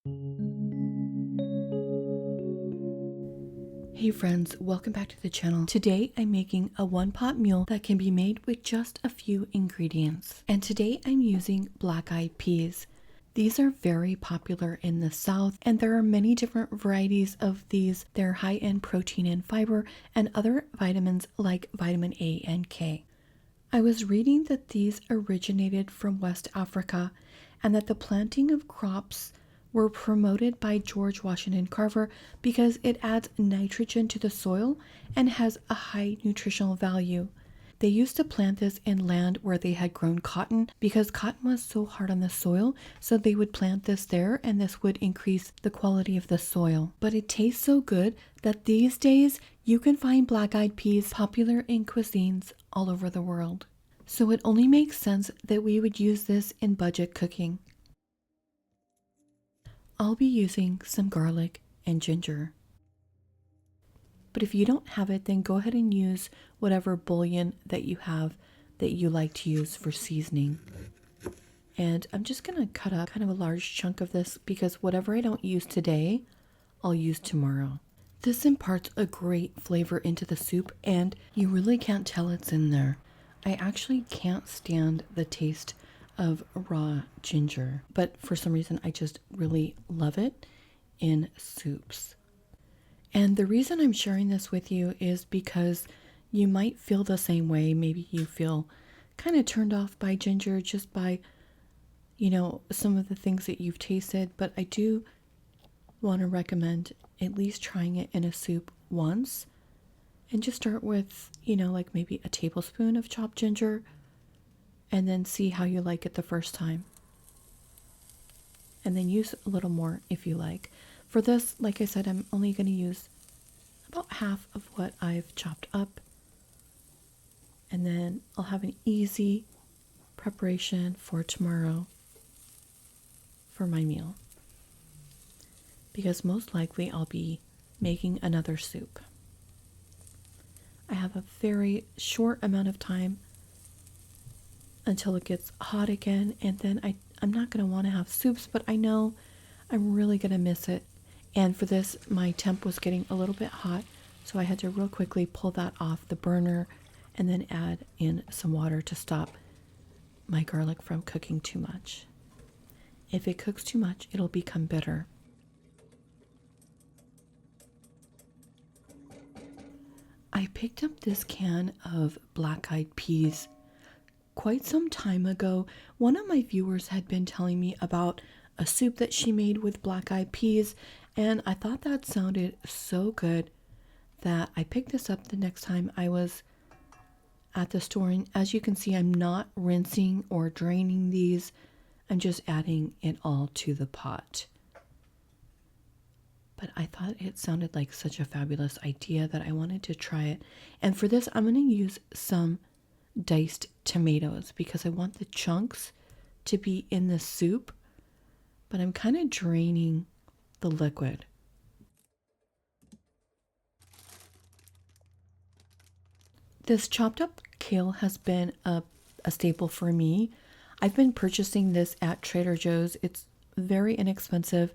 Hey friends, welcome back to the channel. Today I'm making a one-pot meal that can be made with just a few ingredients. And today I'm using black-eyed peas. These are very popular in the South, and there are many different varieties of these. They're high in protein and fiber and other vitamins like vitamin A and K. I was reading that these originated from West Africa and that the planting of crops were promoted by George Washington Carver because it adds nitrogen to the soil and has a high nutritional value. They used to plant this in land where they had grown cotton because cotton was so hard on the soil, so they would plant this there and this would increase the quality of the soil. But it tastes so good that these days you can find black-eyed peas popular in cuisines all over the world. So it only makes sense that we would use this in budget cooking. I'll be using some garlic and ginger. But if you don't have it, then go ahead and use whatever bouillon that you have that you like to use for seasoning. And I'm just going to cut up kind of a large chunk of this because whatever I don't use today, I'll use tomorrow. This imparts a great flavor into the soup and you really can't tell it's in there. I actually can't stand the taste of raw ginger, but for some reason I just really love it in soups. And the reason I'm sharing this with you is because you might feel the same way. Maybe you feel kind of turned off by ginger just by, some of the things that you've tasted, but I do want to recommend at least trying it in a soup once. And just start with, like maybe a tablespoon of chopped ginger and then see how you like it the first time. And then use a little more if you like. For this, like I said, I'm only going to use about half of what I've chopped up. And then I'll have an easy preparation for tomorrow for my meal. Because most likely I'll be making another soup. I have a very short amount of time until it gets hot again, and then I'm not going to want to have soups, but I know I'm really going to miss it. And for this, my temp was getting a little bit hot, so I had to real quickly pull that off the burner and then add in some water to stop my garlic from cooking too much. If it cooks too much, it'll become bitter. I picked up this can of black-eyed peas quite some time ago. One of my viewers had been telling me about a soup that she made with black-eyed peas, and I thought that sounded so good that I picked this up the next time I was at the store. And as you can see, I'm not rinsing or draining these. I'm just adding it all to the pot. But I thought it sounded like such a fabulous idea that I wanted to try it. And for this, I'm going to use some diced tomatoes because I want the chunks to be in the soup, but I'm kind of draining the liquid. This chopped up kale has been a staple for me. I've been purchasing this at Trader Joe's. It's very inexpensive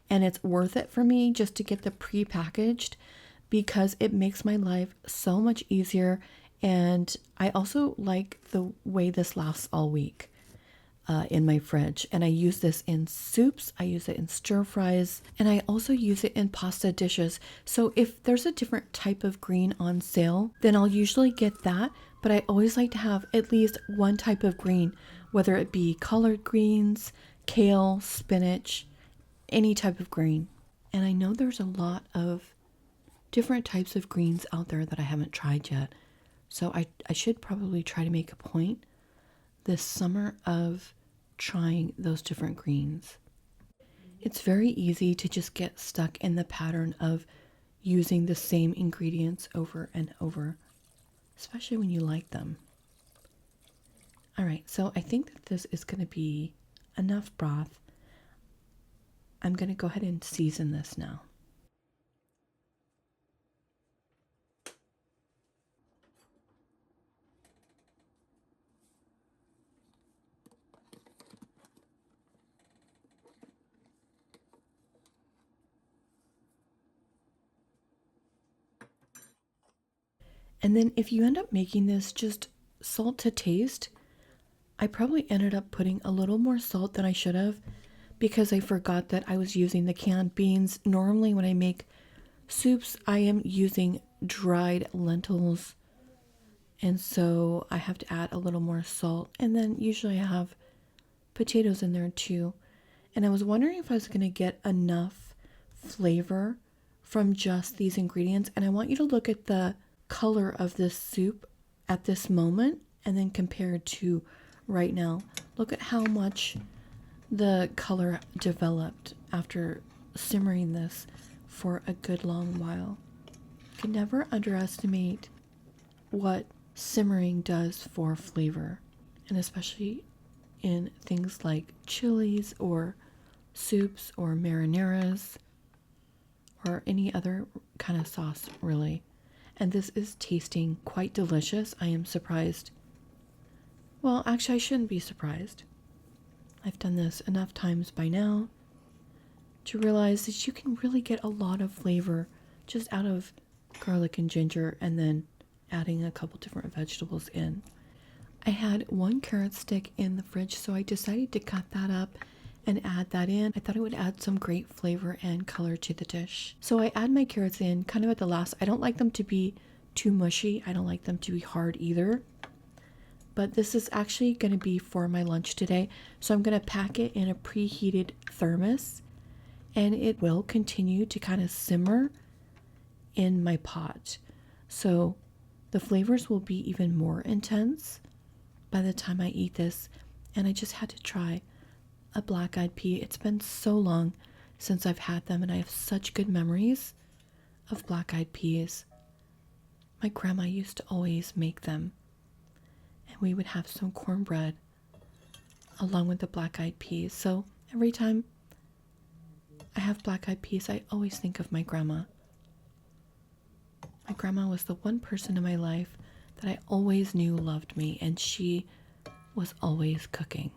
and it's worth it for me just to get the pre-packaged because it makes my life so much easier. And I also like the way this lasts all week in my fridge. And I use this in soups, I use it in stir fries, and I also use it in pasta dishes. So if there's a different type of green on sale, then I'll usually get that. But I always like to have at least one type of green, whether it be collard greens, kale, spinach, any type of green. And I know there's a lot of different types of greens out there that I haven't tried yet. So I should probably try to make a point this summer of trying those different greens. It's very easy to just get stuck in the pattern of using the same ingredients over and over, especially when you like them. All right, so I think that this is going to be enough broth. I'm going to go ahead and season this now. And then if you end up making this, just salt to taste. I probably ended up putting a little more salt than I should have because I forgot that I was using the canned beans. Normally when I make soups, I am using dried lentils. And so I have to add a little more salt. And then usually I have potatoes in there too. And I was wondering if I was going to get enough flavor from just these ingredients. And I want you to look at the color of this soup at this moment and then compare it to right now. Look at how much the color developed after simmering this for a good long while. You can never underestimate what simmering does for flavor, and especially in things like chilies or soups or marinaras or any other kind of sauce, really. And this is tasting quite delicious. I am surprised. Well, actually, I shouldn't be surprised. I've done this enough times by now to realize that you can really get a lot of flavor just out of garlic and ginger and then adding a couple different vegetables in. I had one carrot stick in the fridge, so I decided to cut that up and add that in. I thought it would add some great flavor and color to the dish. So I add my carrots in kind of at the last. I don't like them to be too mushy. I don't like them to be hard either. But this is actually going to be for my lunch today. So I'm going to pack it in a preheated thermos and it will continue to kind of simmer in my pot. So the flavors will be even more intense by the time I eat this. And I just had to try a black-eyed pea. It's been so long since I've had them and I have such good memories of black-eyed peas. My grandma used to always make them. And we would have some cornbread along with the black-eyed peas. So every time I have black-eyed peas, I always think of my grandma. My grandma was the one person in my life that I always knew loved me, and she was always cooking.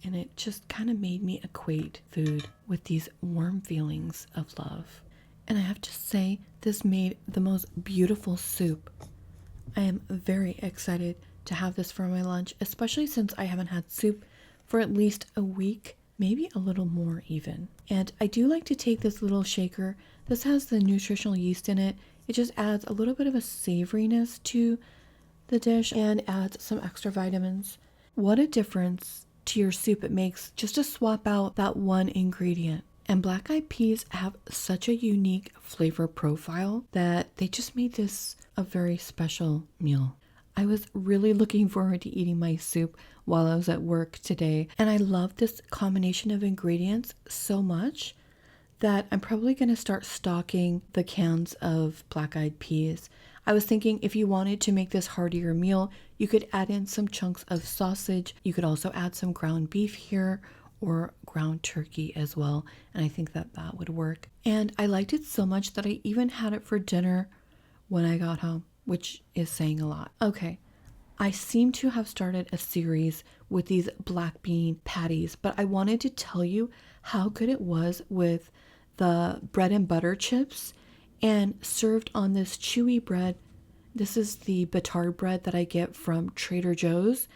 And it just kind of made me equate food with these warm feelings of love. And I have to say, this made the most beautiful soup. I am very excited to have this for my lunch, especially since I haven't had soup for at least a week, maybe a little more even. And I do like to take this little shaker. This has the nutritional yeast in it. It just adds a little bit of a savoriness to the dish and adds some extra vitamins. What a difference to your soup it makes just to swap out that one ingredient. And black-eyed peas have such a unique flavor profile that they just made this a very special meal. I was really looking forward to eating my soup while I was at work today. And I love this combination of ingredients so much that I'm probably going to start stocking the cans of black-eyed peas. I was thinking if you wanted to make this heartier meal, you could add in some chunks of sausage. You could also add some ground beef here or ground turkey as well. And I think that that would work. And I liked it so much that I even had it for dinner when I got home, which is saying a lot. Okay, I seem to have started a series with these black bean patties, but I wanted to tell you how good it was with the bread and butter chips and served on this chewy bread. This is the batard bread that I get from Trader Joe's.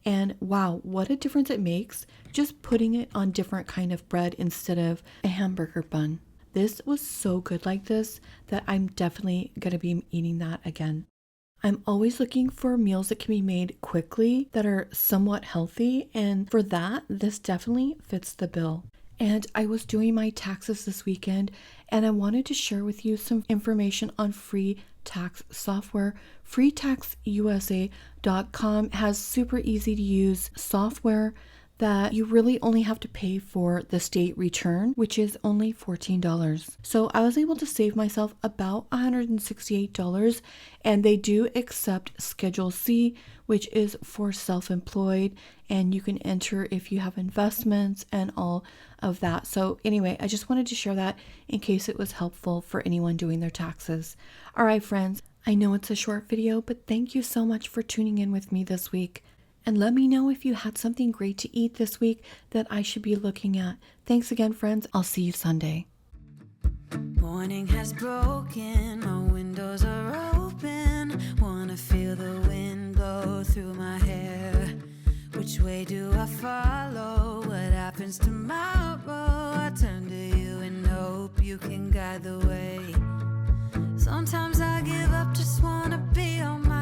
And wow, what a difference it makes just putting it on different kind of bread instead of a hamburger bun. This was so good like this that I'm definitely going to be eating that again. I'm always looking for meals that can be made quickly that are somewhat healthy, and for that, this definitely fits the bill. And I was doing my taxes this weekend, and I wanted to share with you some information on free tax software. freetaxusa.com has super easy to use software that you really only have to pay for the state return, which is only $14. So I was able to save myself about $168, and they do accept Schedule C, which is for self-employed, and you can enter if you have investments and all of that. So anyway, I just wanted to share that in case it was helpful for anyone doing their taxes. All right, friends, I know it's a short video, but thank you so much for tuning in with me this week. And let me know if you had something great to eat this week that I should be looking at. Thanks again, friends. I'll see you Sunday. Morning has broken, my windows are open. feel the wind blow through my hair. Which way do I follow? What happens tomorrow? I turn to you and hope you can guide the way. Sometimes I give up, just wanna be on my